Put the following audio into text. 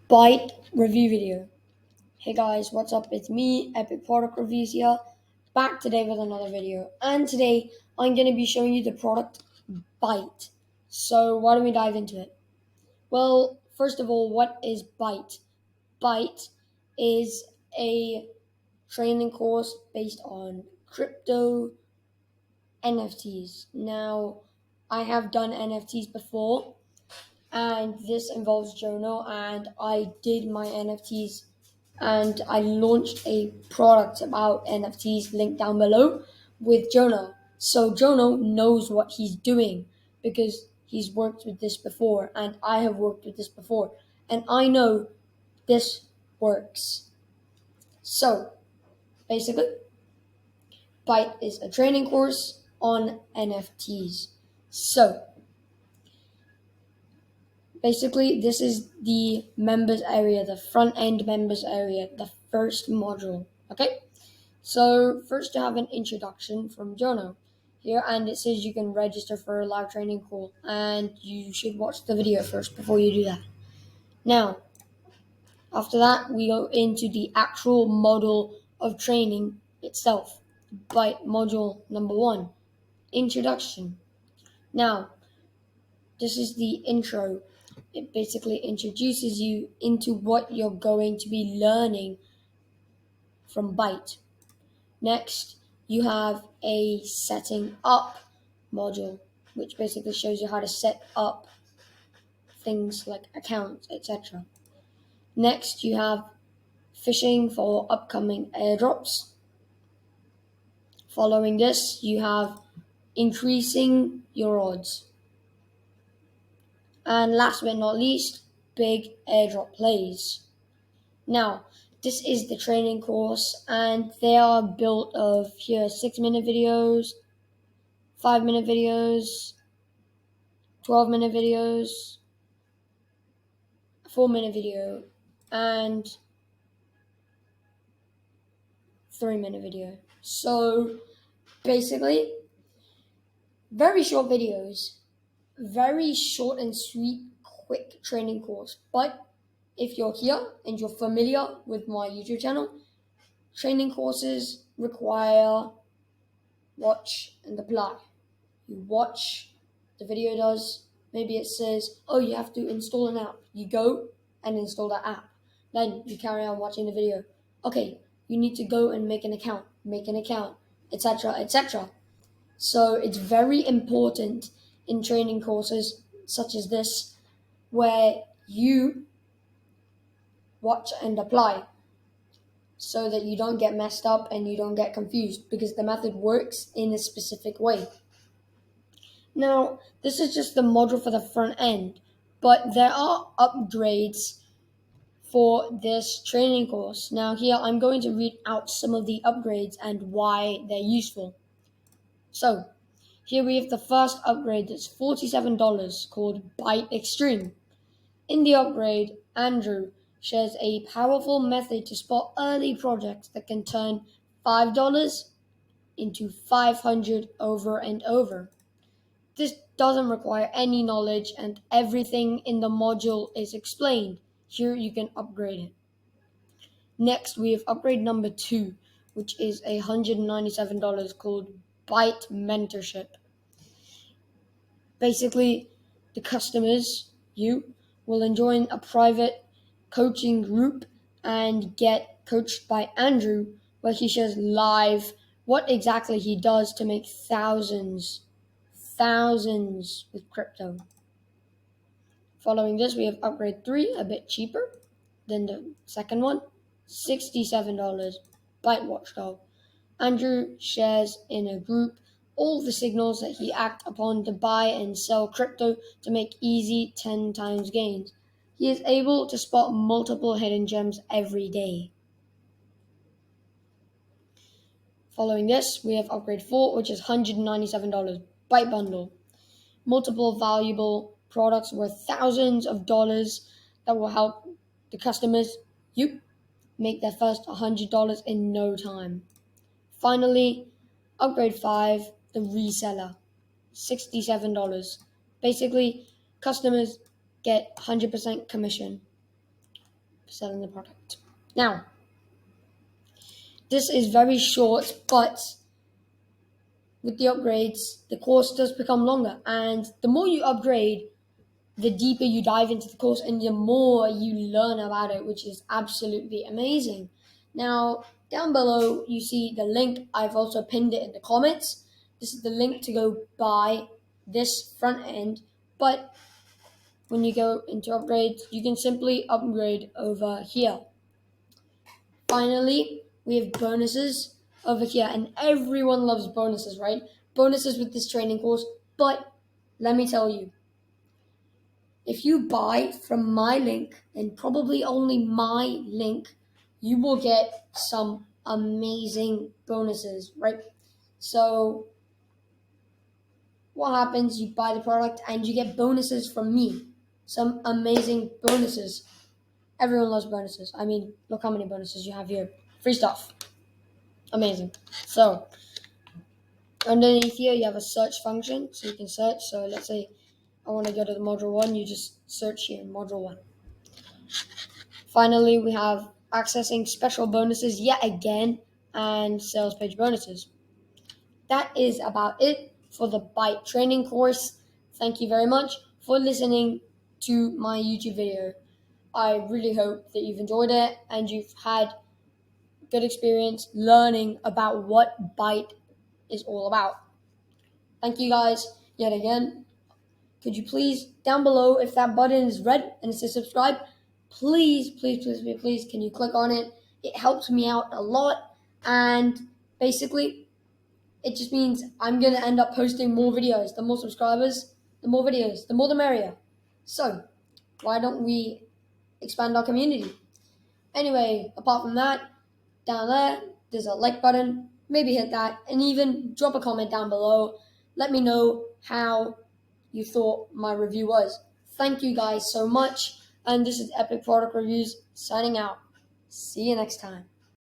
BYTE review video. Hey guys, what's up? It's me, Epic Product Reviews here, back today with another video. And today I'm going to be showing you the product BYTE. So why don't we dive into it? Well, first of all, what is BYTE? BYTE is a training course based on crypto NFTs. Now, I have done NFTs before, and this involves Jono, and I did my NFTs and I launched a product about NFTs, linked down below, with Jono. So Jono knows what he's doing because he's worked with this before and I have worked with this before, and I know this works. So basically, BYTE is a training course on NFTs. So basically, this is the members area, the front end members area, the first module. Okay, so first you have an introduction from Jono here, and it says you can register for a live training call, and you should watch the video first before you do that. Now, after that, we go into the actual module of training itself. BYTE module number 1, introduction. Now, this is the intro. It basically introduces you into what you're going to be learning from BYTE. Next, you have a setting up module, which basically shows you how to set up things like accounts, etc. Next, you have fishing for upcoming airdrops. Following this, you have increasing your odds. And last but not least, big airdrop plays. Now, this is the training course, and they are built of here 6-minute videos, 5-minute videos, 12-minute videos, 4-minute video, and 3-minute video. So basically, very short videos, very short and sweet, quick training course. But if you're here and you're familiar with my YouTube channel, training courses require watch and apply. You watch, the video does, maybe it says, oh, you have to install an app. You go and install that app. Then you carry on watching the video. Okay, you need to go and make an account, etc., etc. So it's very important in training courses such as this, where you watch and apply so that you don't get messed up and you don't get confused, because the method works in a specific way. Now, this is just the module for the front end, but there are upgrades for this training course. Now here I'm going to read out some of the upgrades and why they're useful. So here we have the first upgrade that's $47 called BYTE Extreme. In the upgrade, Andrew shares a powerful method to spot early projects that can turn $5 into $500 over and over. This doesn't require any knowledge, and everything in the module is explained. Here you can upgrade it. Next, we have upgrade number 2, which is $197 called BYTE Mentorship. Basically, the customers, you, will join a private coaching group and get coached by Andrew, where he shares live what exactly he does to make thousands with crypto. Following this, we have upgrade 3, a bit cheaper than the second one, $67, BYTE Watchdog. Andrew shares in a group all the signals that he acts upon to buy and sell crypto to make easy 10 times gains. He is able to spot multiple hidden gems every day. Following this, we have upgrade 4, which is $197, BYTE Bundle. Multiple valuable products worth thousands of dollars that will help the customers, you, make their first $100 in no time. Finally, upgrade 5, the reseller, $67. Basically, customers get 100% commission. for selling the product. Now, this is very short, but with the upgrades, the course does become longer. And the more you upgrade, the deeper you dive into the course and the more you learn about it, which is absolutely amazing. Now, down below, you see the link. I've also pinned it in the comments. This is the link to go buy this front end. But when you go into upgrades, you can simply upgrade over here. Finally, we have bonuses over here, and everyone loves bonuses, right? Bonuses with this training course. But let me tell you, if you buy from my link, and probably only my link, you will get some amazing bonuses, right? So what happens? You buy the product and you get bonuses from me. Some amazing bonuses. Everyone loves bonuses. I mean, look how many bonuses you have here. Free stuff. Amazing. So underneath here, you have a search function, so you can search. So let's say I want to go to the module 1, you just search here, module 1. Finally, we have accessing special bonuses yet again and sales page bonuses. That is about it for the BYTE training course. Thank you very much for listening to my YouTube video. I really hope that you've enjoyed it and you've had good experience learning about what BYTE is all about. Thank you guys yet again. Could you please, down below, if that button is red and it says subscribe, please, can you click on it? It helps me out a lot. And basically, it just means I'm going to end up posting more videos. The more subscribers, the more videos, the more the merrier. So, why don't we expand our community? Anyway, apart from that, down there's a like button. Maybe hit that and even drop a comment down below. Let me know how you thought my review was. Thank you guys so much. And this is Epic Product Reviews signing out. See you next time.